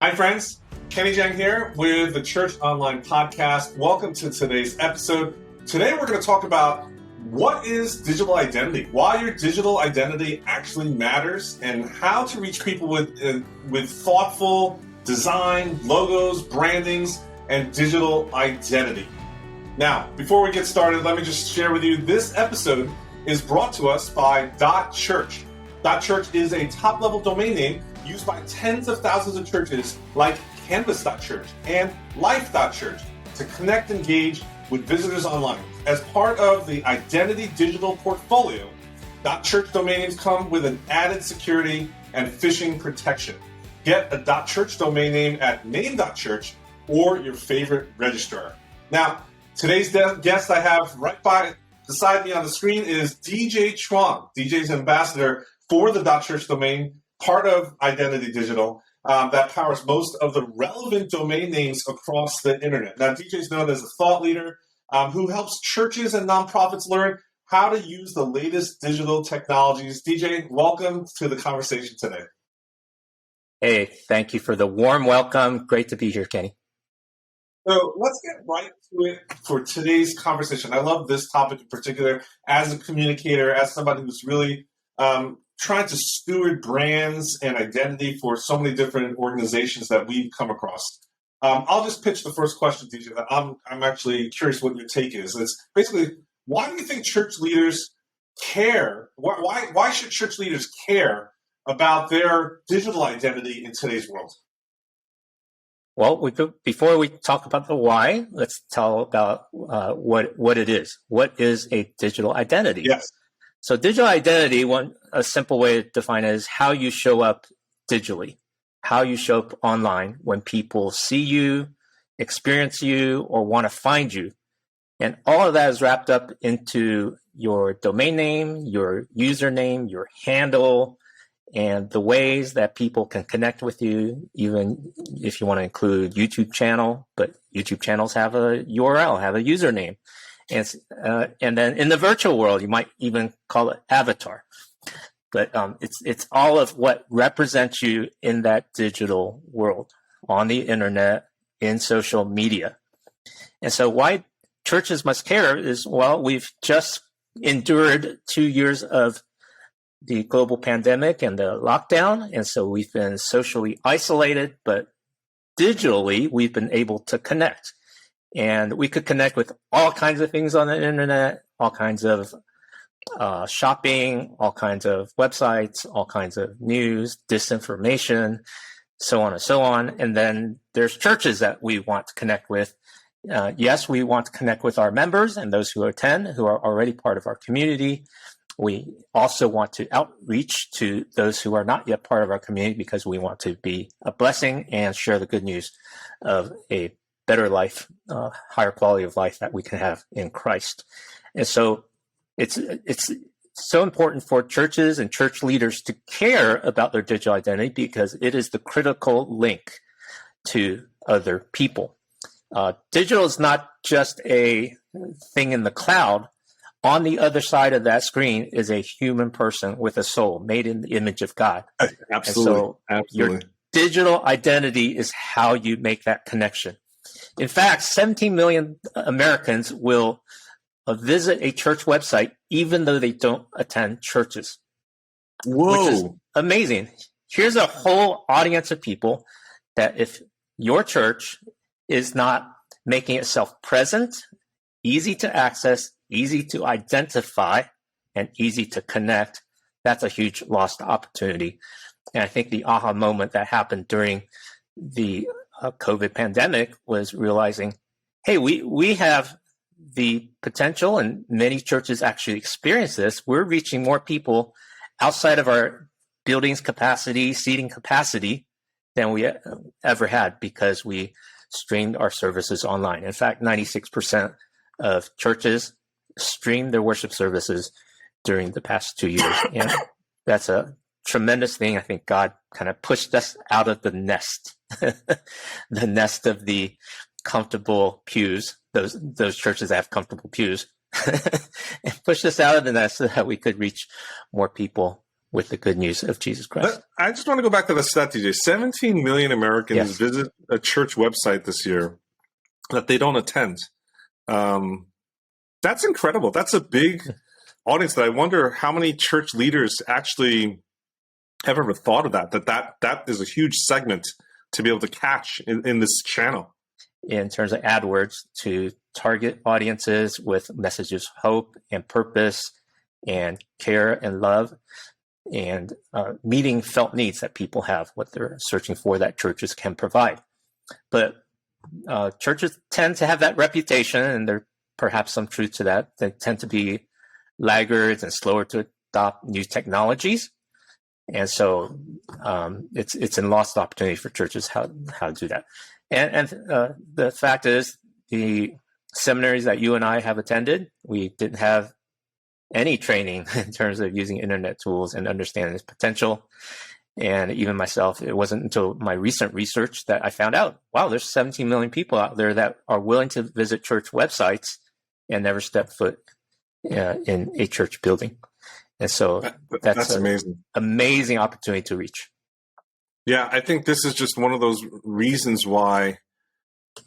Hi, friends. Kenny Jahng here with the Church Online Podcast. Welcome to today's episode. Today, we're going to talk about what is digital identity, why your digital identity actually matters, and how to reach people with thoughtful design, logos, brandings, and digital identity. Now, before we get started, let me just share with you this episode is brought to us by .church. .church is a top-level domain name used by tens of thousands of churches like Canvas.church and Life.church to connect and engage with visitors online. As part of the Identity Digital portfolio, .church domain names come with an added security and phishing protection. Get a .church domain name at name.church or your favorite registrar. Now, today's guest I have right beside me on the screen is DJ Chuang. DJ's ambassador for the .church domain, part of Identity Digital, that powers most of the relevant domain names across the internet. Now, DJ is known as a thought leader who helps churches and nonprofits learn how to use the latest digital technologies. DJ, welcome to the conversation today. Hey, thank you for the warm welcome. Great to be here, Kenny. So let's get right to it for today's conversation. I love this topic in particular as a communicator, as somebody who's really trying to steward brands and identity for so many different organizations that we've come across. I'll just pitch the first question, DJ, that I'm actually curious what your take is. It's basically, why do you think church leaders care? Why should church leaders care about their digital identity in today's world? Well, before we talk about the why, let's tell about what it is. What is a digital identity? Yes. So digital identity, a simple way to define it is how you show up digitally, how you show up online when people see you, experience you, or want to find you. And all of that is wrapped up into your domain name, your username, your handle, and the ways that people can connect with you, even if you want to include YouTube channel, but YouTube channels have a URL, have a username. And then in the virtual world, you might even call it avatar. But it's all of what represents you in that digital world, on the internet, in social media. And so why churches must care is, well, we've just endured 2 years of the global pandemic and the lockdown. And so we've been socially isolated, but digitally, we've been able to connect. And we could connect with all kinds of things on the internet, all kinds of shopping, all kinds of websites, all kinds of news, disinformation, so on and so on. And then there's churches that we want to connect with. Yes, we want to connect with our members and those who attend, who are already part of our community. We also want to outreach to those who are not yet part of our community because we want to be a blessing and share the good news of a better life, higher quality of life that we can have in Christ. And so it's so important for churches and church leaders to care about their digital identity because it is the critical link to other people. Digital is not just a thing in the cloud. On the other side of that screen is a human person with a soul made in the image of God. Absolutely. Your digital identity is how you make that connection. In fact, 17 million Americans will visit a church website even though they don't attend churches. Whoa. Which is amazing. Here's a whole audience of people that if your church is not making itself present, easy to access, easy to identify, and easy to connect, that's a huge lost opportunity. And I think the aha moment that happened during the COVID pandemic was realizing, hey, we have the potential, and many churches actually experience this. We're reaching more people outside of our building's capacity, seating capacity, than we ever had because we streamed our services online. In fact, 96% of churches streamed their worship services during the past 2 years. And that's a tremendous thing. I think God kind of pushed us out of the nest, the nest of the comfortable pews, those churches that have comfortable pews, and pushed us out of the nest so that we could reach more people with the good news of Jesus Christ. I just want to go back to the stat, DJ. 17 million Americans visit a church website this year that they don't attend. That's incredible. That's a big audience that I wonder how many church leaders actually have ever thought of that is a huge segment to be able to catch in this channel. In terms of AdWords, to target audiences with messages of hope and purpose and care and love and meeting felt needs that people have, what they're searching for that churches can provide. But churches tend to have that reputation, and there's perhaps some truth to that. They tend to be laggards and slower to adopt new technologies. And so it's a lost opportunity for churches how to do that. And the fact is, the seminaries that you and I have attended, we didn't have any training in terms of using internet tools and understanding its potential. And even myself, it wasn't until my recent research that I found out, wow, there's 17 million people out there that are willing to visit church websites and never step foot in a church building. And so that's amazing. Amazing opportunity to reach. Yeah, I think this is just one of those reasons why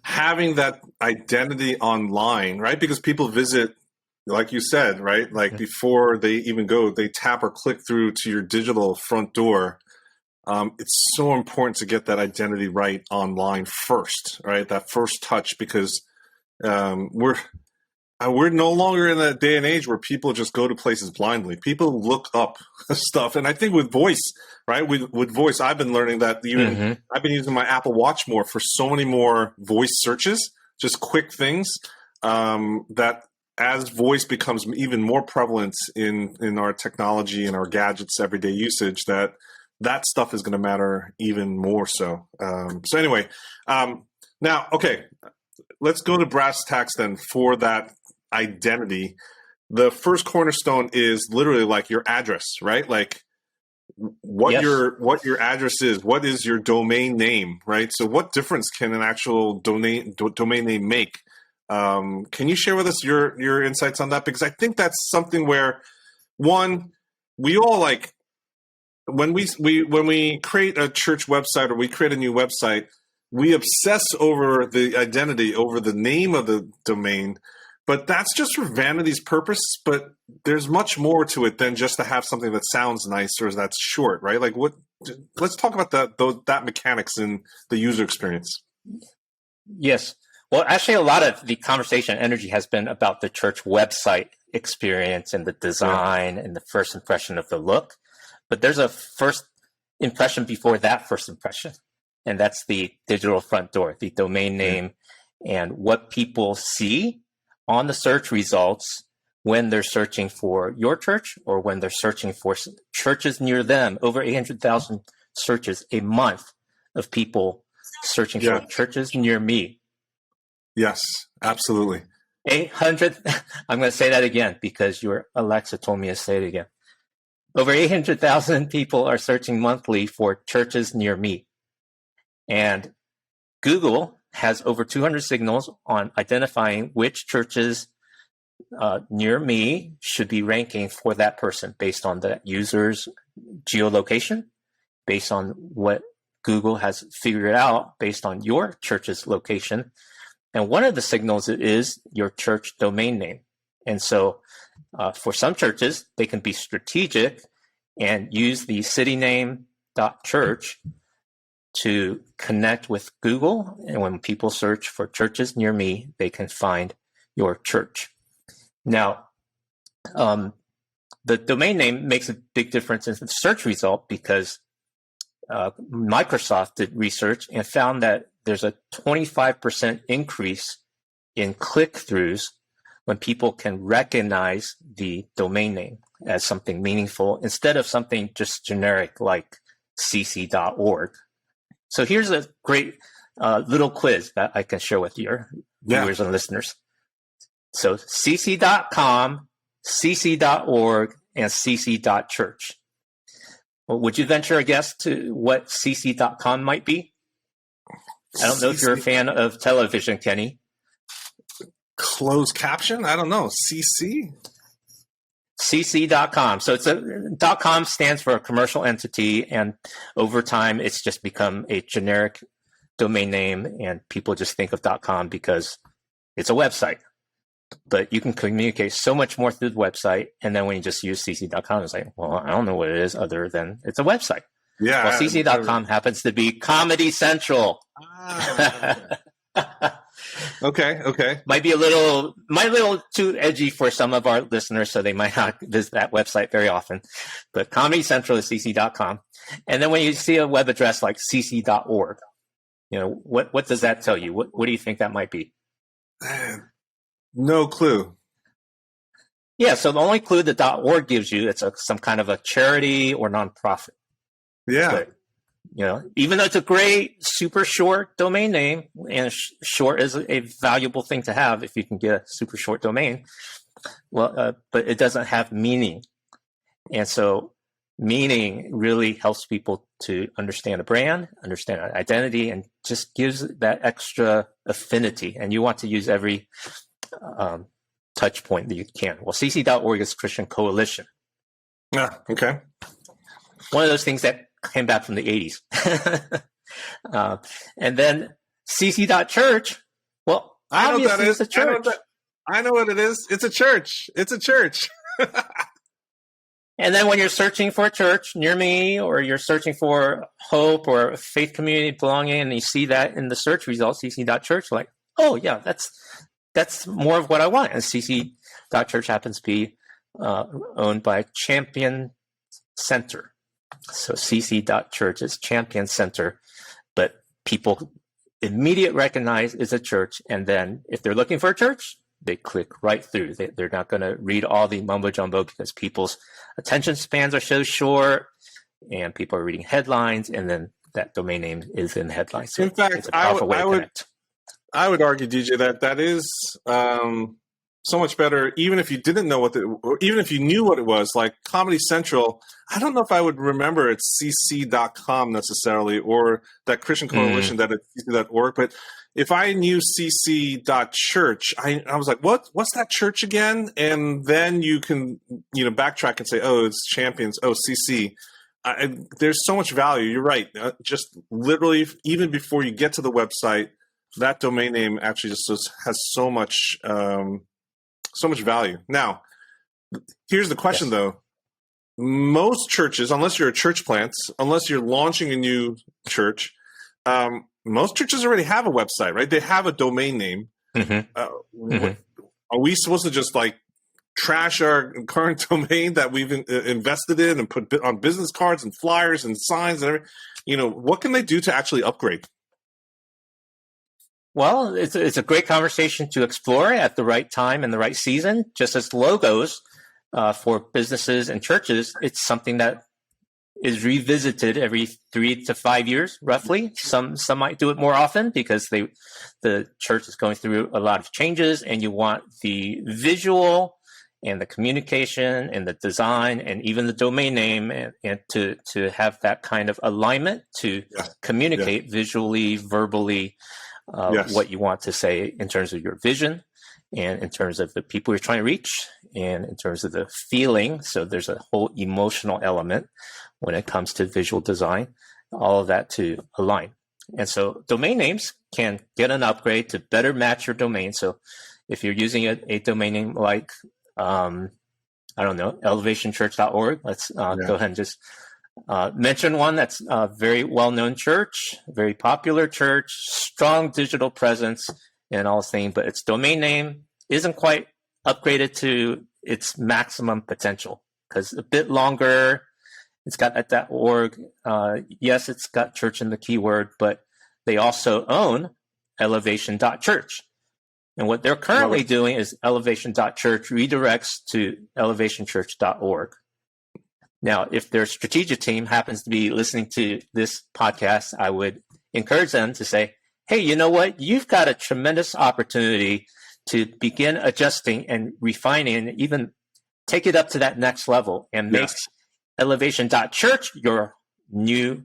having that identity online, right? Because people visit, like you said, right? Like before they even go, they tap or click through to your digital front door. It's so important to get that identity right online first, right? That first touch, because we're no longer in that day and age where people just go to places blindly. People look up stuff. And I think with voice, right? With voice, I've been learning that even I've been using my Apple Watch more for so many more voice searches, just quick things, that as voice becomes even more prevalent in our technology and our gadgets, everyday usage, that stuff is going to matter even more so. So anyway, now, okay, let's go to brass tacks then for that identity. The first cornerstone is literally like your address, right? Like what your address is, what is your domain name, right? So what difference can an actual domain name make? Can you share with us your insights on that? Because I think that's something where, one, we all like, when we create a church website or we create a new website, we obsess over the identity, over the name of the domain, but that's just for vanity's purpose. But there's much more to it than just to have something that sounds nice or that's short, right? Like let's talk about that mechanics in the user experience. Yes. Well, actually, a lot of the conversation energy has been about the church website experience and the design and the first impression of the look. But there's a first impression before that first impression, and that's the digital front door, the domain name, and what people see on the search results when they're searching for your church or when they're searching for churches near them. Over 800,000 searches a month of people searching for churches near me. Yes, absolutely. 800. I'm going to say that again because your Alexa told me to say it again. Over 800,000 people are searching monthly for churches near me. And Google has over 200 signals on identifying which churches near me should be ranking for that person based on the user's geolocation, based on what Google has figured out based on your church's location. And one of the signals is your church domain name. And so for some churches, they can be strategic and use the city name .church to connect with Google. And when people search for churches near me, they can find your church. Now, the domain name makes a big difference in the search result because Microsoft did research and found that there's a 25% increase in click-throughs when people can recognize the domain name as something meaningful instead of something just generic like cc.org. So here's a great little quiz that I can share with your viewers and listeners. So cc.com, cc.org, and cc.church. Well, would you venture a guess to what cc.com might be? I don't know if you're a fan of television, Kenny. Closed caption? I don't know. CC? cc.com. So .com stands for a commercial entity, and over time it's just become a generic domain name, and people just think of .com because it's a website. But you can communicate so much more through the website, and then when you just use cc.com, it's like, well, I don't know what it is other than it's a website. Yeah. Well, cc.com happens to be Comedy Central. Okay. Might be a little too edgy for some of our listeners, so they might not visit that website very often. But Comedy Central is cc.com. And then when you see a web address like cc.org, what does that tell you? What do you think that might be? No clue. Yeah, so the only clue the .org gives you, it's some kind of a charity or nonprofit. Yeah. But, even though it's a great, super short domain name, and short is a valuable thing to have if you can get a super short domain, but it doesn't have meaning. And so meaning really helps people to understand a brand, understand an identity, and just gives that extra affinity. And you want to use every touch point that you can. Well, cc.org is Christian Coalition. Yeah, okay. One of those things that came back from the 80s. And then cc.church, well, I know what that is. It's a church. I know what it is. It's a church. It's a church. And then when you're searching for a church near me, or you're searching for hope or faith community belonging, and you see that in the search results, cc.church, like, oh yeah, that's more of what I want. And cc.church happens to be owned by Champion Center. So cc.church is Champion Center, but people immediately recognize it's a church. And then if they're looking for a church, they click right through. They're not going to read all the mumbo jumbo because people's attention spans are so short, and people are reading headlines, and then that domain name is in headlines. So in fact, it's a powerful way to connect. I would argue, DJ, that is so much better, even if you didn't know or even if you knew what it was, like Comedy Central. I don't know if I would remember it's cc.com necessarily, or that Christian Coalition that it's cc.org, but if I knew cc.church, I was like, what's that church again? And then you can, backtrack and say, oh, it's Champions. Oh, CC. There's so much value. You're right. Just literally, even before you get to the website, that domain name actually just has so much value. Now, here's the question, though. Most churches, unless you're a church plant, unless you're launching a new church, most churches already have a website, right? They have a domain name. Are we supposed to just trash our current domain that we've invested in and put on business cards and flyers and signs and everything? What can they do to actually upgrade? Well, it's a great conversation to explore at the right time and the right season. Just as logos for businesses and churches, it's something that is revisited every 3 to 5 years, roughly. Some might do it more often because the church is going through a lot of changes, and you want the visual and the communication and the design and even the domain name and to have that kind of alignment to communicate visually, verbally, what you want to say in terms of your vision, and in terms of the people you're trying to reach, and in terms of the feeling. So there's a whole emotional element when it comes to visual design, all of that to align. And so domain names can get an upgrade to better match your domain. So if you're using a domain name like, elevationchurch.org, let's go ahead and just mention one that's a very well-known church, very popular church, strong digital presence and all things, but its domain name isn't quite upgraded to its maximum potential because a bit longer. It's got at that org. Yes, it's got church in the keyword, but they also own elevation.church. And what they're currently doing is elevation.church redirects to elevationchurch.org. Now, if their strategic team happens to be listening to this podcast, I would encourage them to say, hey, you know what? You've got a tremendous opportunity to begin adjusting and refining and even take it up to that next level and make elevation.church your new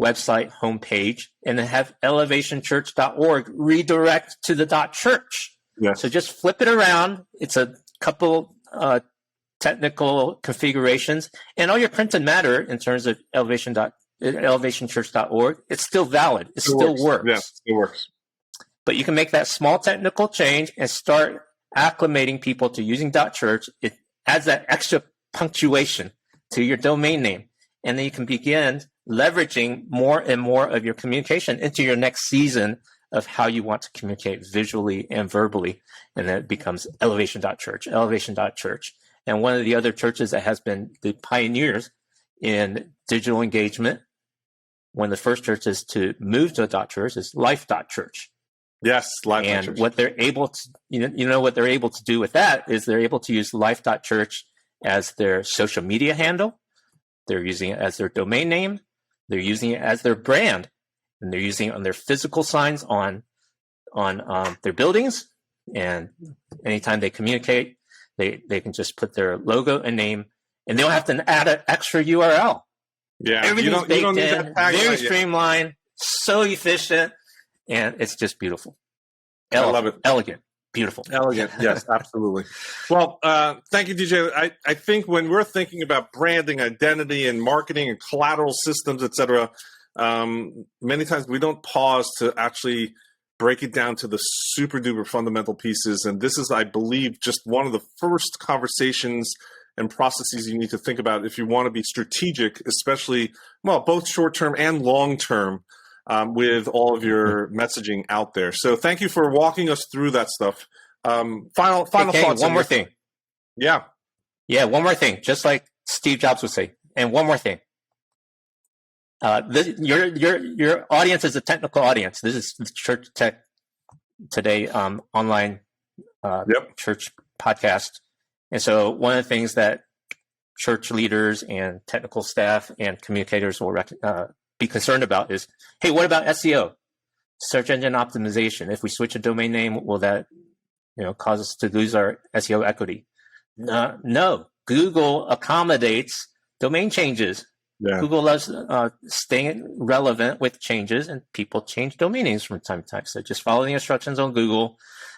website homepage, and then have elevationchurch.org redirect to the .church. Yes. So just flip it around. It's a couple technical configurations, and all your printed matter in terms of elevationchurch.org, it's still valid. It still works. Yeah, it works. But you can make that small technical change and start acclimating people to using .church. It adds that extra punctuation to your domain name. And then you can begin leveraging more and more of your communication into your next season of how you want to communicate visually and verbally. And then it becomes elevation.church. And one of the other churches that has been the pioneers in digital engagement, one of the first churches to move to a .church is life.church. Yes, life.church. And what they're able to, what they're able to do with that is they're able to use life.church as their social media handle. They're using it as their domain name. They're using it as their brand, and they're using it on their physical signs on their buildings. And anytime they communicate, they can just put their logo and name, and they don't have to add an extra URL. Yeah, everything's baked in, very streamlined, so efficient, and it's just beautiful. I love it. Elegant. Beautiful. Elegant. Yes, absolutely. Well, thank you, DJ. I think when we're thinking about branding, identity, and marketing and collateral systems, et cetera, many times we don't pause to actually break it down to the super duper fundamental pieces. And this is, I believe, just one of the first conversations and processes you need to think about if you want to be strategic, especially, both short-term and long-term, with all of your messaging out there. So thank you for walking us through that stuff. Final thoughts. One more thing. Yeah. Yeah, one more thing. Just like Steve Jobs would say. And one more thing. Your audience is a technical audience. This is Church Tech Today online church podcast. And so one of the things that church leaders and technical staff and communicators will be concerned about is, hey, what about SEO, search engine optimization? If we switch a domain name, will that cause us to lose our SEO equity? No. Google accommodates domain changes. Yeah. Google loves staying relevant with changes, and people change domain names from time to time. So just follow the instructions on Google,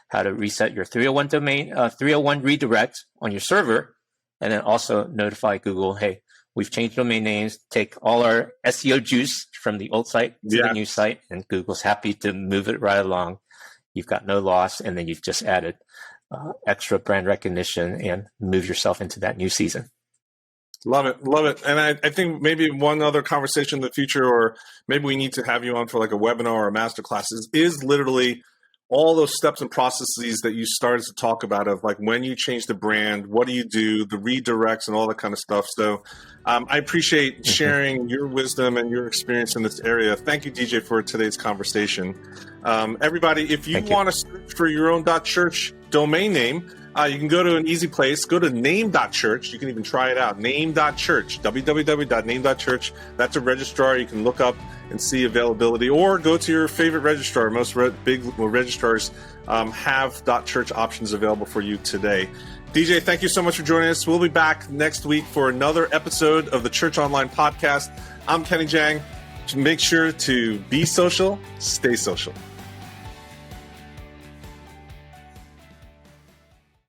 how to reset your 301 redirect on your server, and then also notify Google, hey, we've changed domain names, take all our SEO juice from the old site to the new site, and Google's happy to move it right along. You've got no loss, and then you've just added extra brand recognition and move yourself into that new season. Love it. And I think maybe one other conversation in the future, or maybe we need to have you on for like a webinar or a masterclass, is literally all those steps and processes that you started to talk about of like when you change the brand, what do you do, the redirects and all that kind of stuff. So I appreciate sharing your wisdom and your experience in this area. Thank you, DJ, for today's conversation. Everybody, if you want to search for your own .church domain name, you can go to an easy place. Go to name.church. You can even try it out. Name.church, www.name.church. That's a registrar you can look up and see availability, or go to your favorite registrar. Most big registrars have .church options available for you today. DJ, thank you so much for joining us. We'll be back next week for another episode of the Church Online Podcast. I'm Kenny Jahng. Make sure to be social, stay social.